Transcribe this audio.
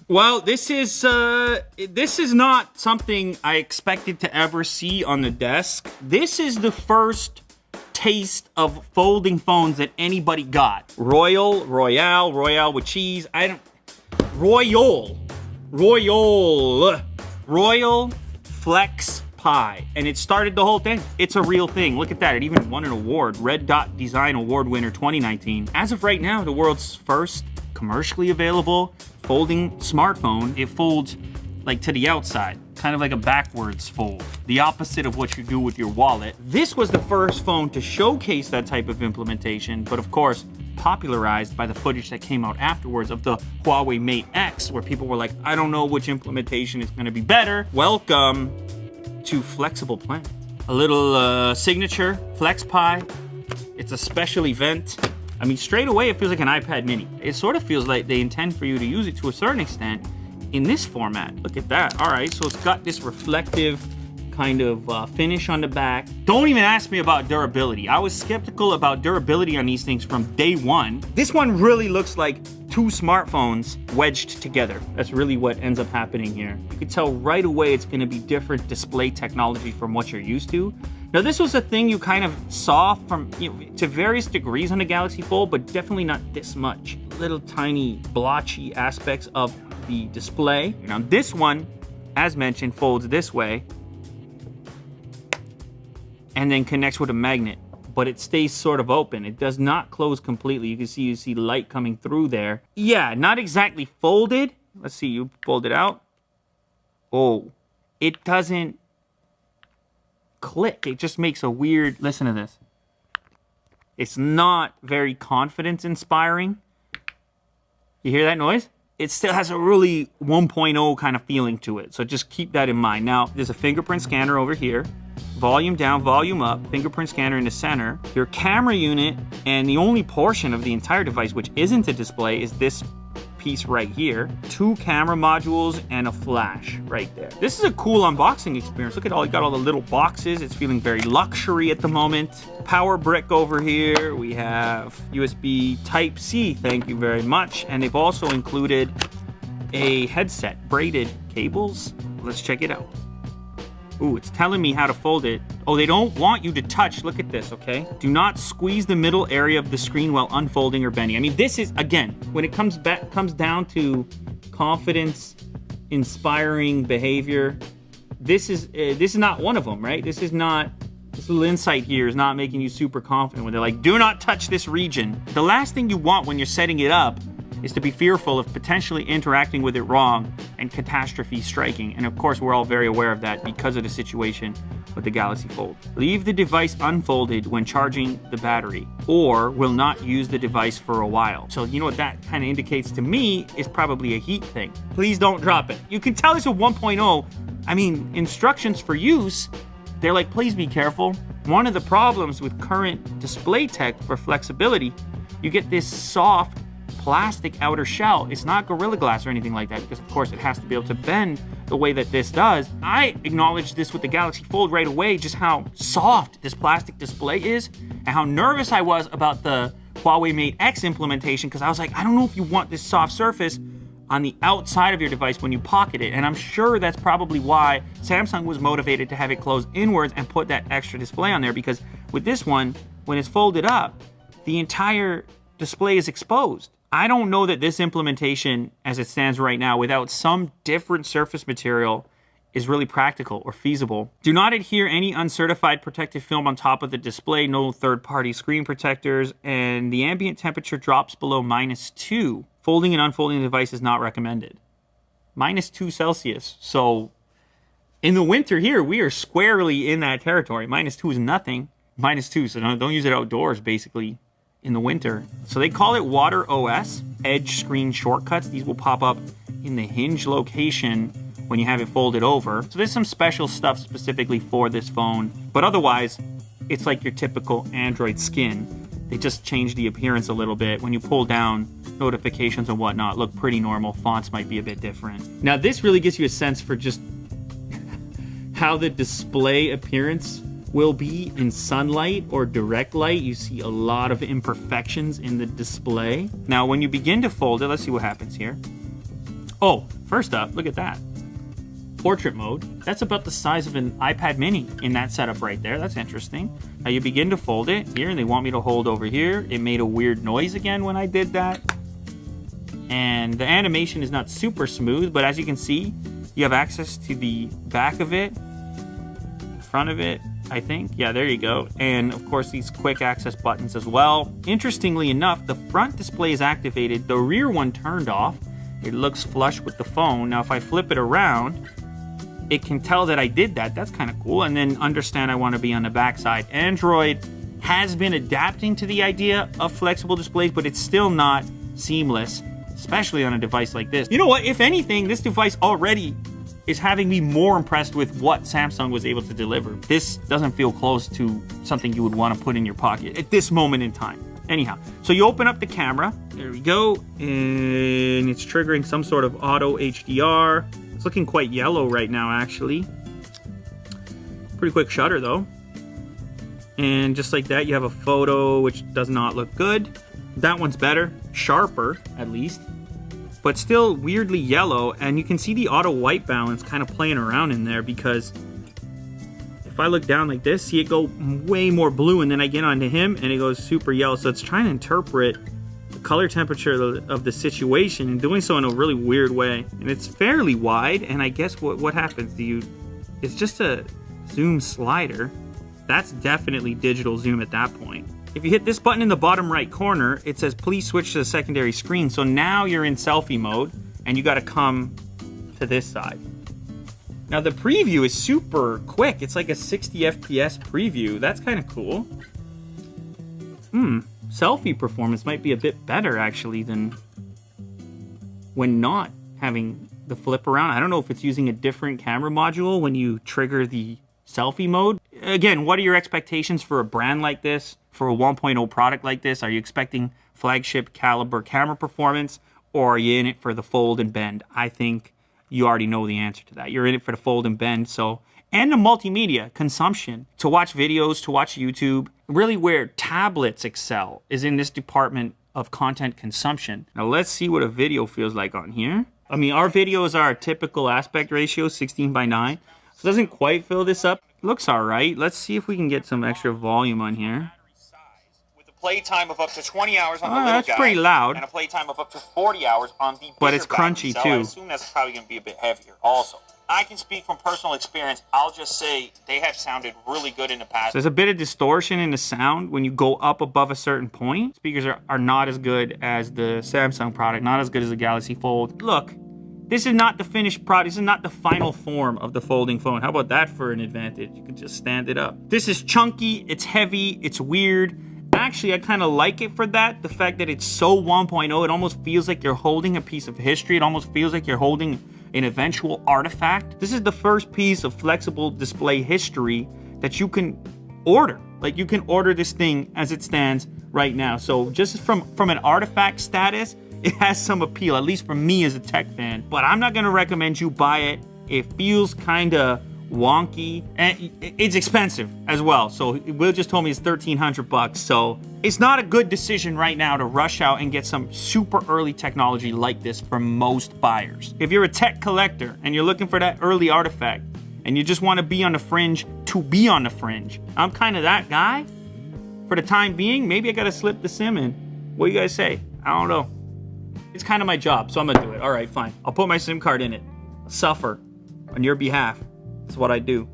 Well, this is not something I expected to ever see on the desk. This is the first taste of folding phones that anybody got. Royole with cheese. Royole Flexpai. And it started the whole thing. It's a real thing. Look at that. It even won an award. Red Dot Design Award winner 2019. As of right now, the world's first commercially available folding smartphone. It folds like to the outside, kind of like a backwards fold, the opposite of what you do with your wallet. This was the first phone to showcase that type of implementation, but of course, popularized by the footage that came out afterwards of the Huawei Mate X, where people were like, I don't know which implementation is gonna be better. Welcome to Flexible Planet. A little signature Flexpai. It's a special event. I mean, straight away, it feels like an iPad mini. It sort of feels like they intend for you to use it to a certain extent in this format. Look at that. All right, so it's got this reflective kind of finish on the back. Don't even ask me about durability. I was skeptical about durability on these things from day one. This one really looks like two smartphones wedged together. That's really what ends up happening here. You can tell right away it's gonna be different display technology from what you're used to. Now, this was a thing you kind of saw from, to various degrees on the Galaxy Fold, but definitely not this much. Little tiny blotchy aspects of the display. Now, this one, as mentioned, folds this way and then connects with a magnet, but it stays sort of open. It does not close completely. You see light coming through there. Yeah, not exactly folded. Let's see, you fold it out. Oh, it doesn't click. It just makes a weird, listen to this. It's not very confidence inspiring. You hear that noise? It still has a really 1.0 kind of feeling to it. So just keep that in mind. Now, there's a fingerprint scanner over here. Volume down, volume up, fingerprint scanner in the center. Your camera unit, and the only portion of the entire device which isn't a display is this piece right here. 2 camera modules and a flash right there. This is a cool unboxing experience. Look at all, you got all the little boxes. It's feeling very luxury at the moment. Power brick over here. We have USB Type-C, thank you very much. And they've also included a headset, braided cables. Let's check it out. Ooh, it's telling me how to fold it. Oh, they don't want you to touch. Look at this, okay? Do not squeeze the middle area of the screen while unfolding or bending. I mean, this is, again, when it comes down to confidence-inspiring behavior, this is not one of them, right? This little insight here is not making you super confident when they're like, do not touch this region. The last thing you want when you're setting it up is to be fearful of potentially interacting with it wrong and catastrophe striking. And of course, we're all very aware of that because of the situation with the Galaxy Fold. Leave the device unfolded when charging the battery, or will not use the device for a while. So you know what that kind of indicates to me is probably a heat thing. Please don't drop it. You can tell it's a 1.0. I mean, instructions for use, they're like, please be careful. One of the problems with current display tech for flexibility, you get this soft plastic outer shell. It's not Gorilla Glass or anything like that, because of course it has to be able to bend the way that this does. I acknowledged this with the Galaxy Fold right away, just how soft this plastic display is and how nervous I was about the Huawei Mate X implementation, because I was like, I don't know if you want this soft surface on the outside of your device when you pocket it. And I'm sure that's probably why Samsung was motivated to have it close inwards and put that extra display on there, because with this one, when it's folded up, the entire display is exposed. I don't know that this implementation, as it stands right now, without some different surface material, is really practical or feasible. Do not adhere any uncertified protective film on top of the display, no third-party screen protectors, and the ambient temperature drops below -2. Folding and unfolding the device is not recommended. -2 Celsius. So in the winter here, we are squarely in that territory. -2 is nothing. -2, so don't use it outdoors, basically, in the winter. So they call it Water OS, edge screen shortcuts. These will pop up in the hinge location when you have it folded over. So there's some special stuff specifically for this phone, but otherwise, it's like your typical Android skin. They just change the appearance a little bit. When you pull down, notifications and whatnot look pretty normal. Fonts might be a bit different. Now this really gives you a sense for just how the display appearance will be in sunlight or direct light. You see a lot of imperfections in the display. Now, when you begin to fold it, let's see what happens here. Oh, first up, look at that. Portrait mode. That's about the size of an iPad mini in that setup right there. That's interesting. Now you begin to fold it here, and they want me to hold over here. It made a weird noise again when I did that. And the animation is not super smooth, but as you can see, you have access to the back of it, front of it, I think. Yeah, there you go. And of course, these quick access buttons as well. Interestingly enough, the front display is activated. The rear one turned off. It looks flush with the phone. Now, if I flip it around, it can tell that I did that. That's kind of cool. And then understand I want to be on the back side. Android has been adapting to the idea of flexible displays, but it's still not seamless, especially on a device like this. You know what? If anything, this device already is having me more impressed with what Samsung was able to deliver. This doesn't feel close to something you would want to put in your pocket at this moment in time. Anyhow, so you open up the camera. There we go. And it's triggering some sort of auto HDR. It's looking quite yellow right now, actually. Pretty quick shutter, though. And just like that, you have a photo, which does not look good. That one's better, sharper, at least. But still weirdly yellow, and you can see the auto white balance kind of playing around in there, because if I look down like this, see it go way more blue, and then I get onto him and it goes super yellow. So it's trying to interpret the color temperature of the situation and doing so in a really weird way. And it's fairly wide, and I guess what happens? It's just a zoom slider. That's definitely digital zoom at that point. If you hit this button in the bottom right corner, it says please switch to the secondary screen. So now you're in selfie mode, and you got to come to this side. Now the preview is super quick. It's like a 60 FPS preview. That's kind of cool. Selfie performance might be a bit better actually than when not having the flip around. I don't know if it's using a different camera module when you trigger the selfie mode. Again, what are your expectations for a brand like this, for a 1.0 product like this? Are you expecting flagship caliber camera performance, or are you in it for the fold and bend? I think you already know the answer to that. You're in it for the fold and bend. So, and the multimedia consumption, to watch videos, to watch YouTube. Really where tablets excel is in this department of content consumption. Now let's see what a video feels like on here. I mean, our videos are a typical aspect ratio, 16:9. So it doesn't quite fill this up. Looks all right. Let's see if we can get some extra volume on here. With a playtime of up to 20 hours on the little that's guy, pretty loud. And a playtime of up to 40 hours on the bigger But it's guy. crunchy So too. I assume that's probably going to be a bit heavier also. I can speak from personal experience. I'll just say they have sounded really good in the past. So there's a bit of distortion in the sound when you go up above a certain point. Speakers are not as good as the Samsung product, not as good as the Galaxy Fold. Look, this is not the finished product. This is not the final form of the folding phone. How about that for an advantage? You can just stand it up. This is chunky, it's heavy, it's weird. Actually, I kind of like it for that. The fact that it's so 1.0, it almost feels like you're holding a piece of history. It almost feels like you're holding an eventual artifact. This is the first piece of flexible display history that you can order. Like, you can order this thing as it stands right now. So just from an artifact status, it has some appeal, at least for me as a tech fan. But I'm not gonna recommend you buy it. It feels kinda wonky, and it's expensive as well. So Will just told me it's 1,300 bucks. So it's not a good decision right now to rush out and get some super early technology like this for most buyers. If you're a tech collector and you're looking for that early artifact and you just want to be on the fringe to be on the fringe, I'm kind of that guy. For the time being, maybe I gotta slip the SIM in. What do you guys say? I don't know. It's kind of my job, so I'm gonna do it. All right, fine. I'll put my SIM card in it. I'll suffer on your behalf. That's what I do.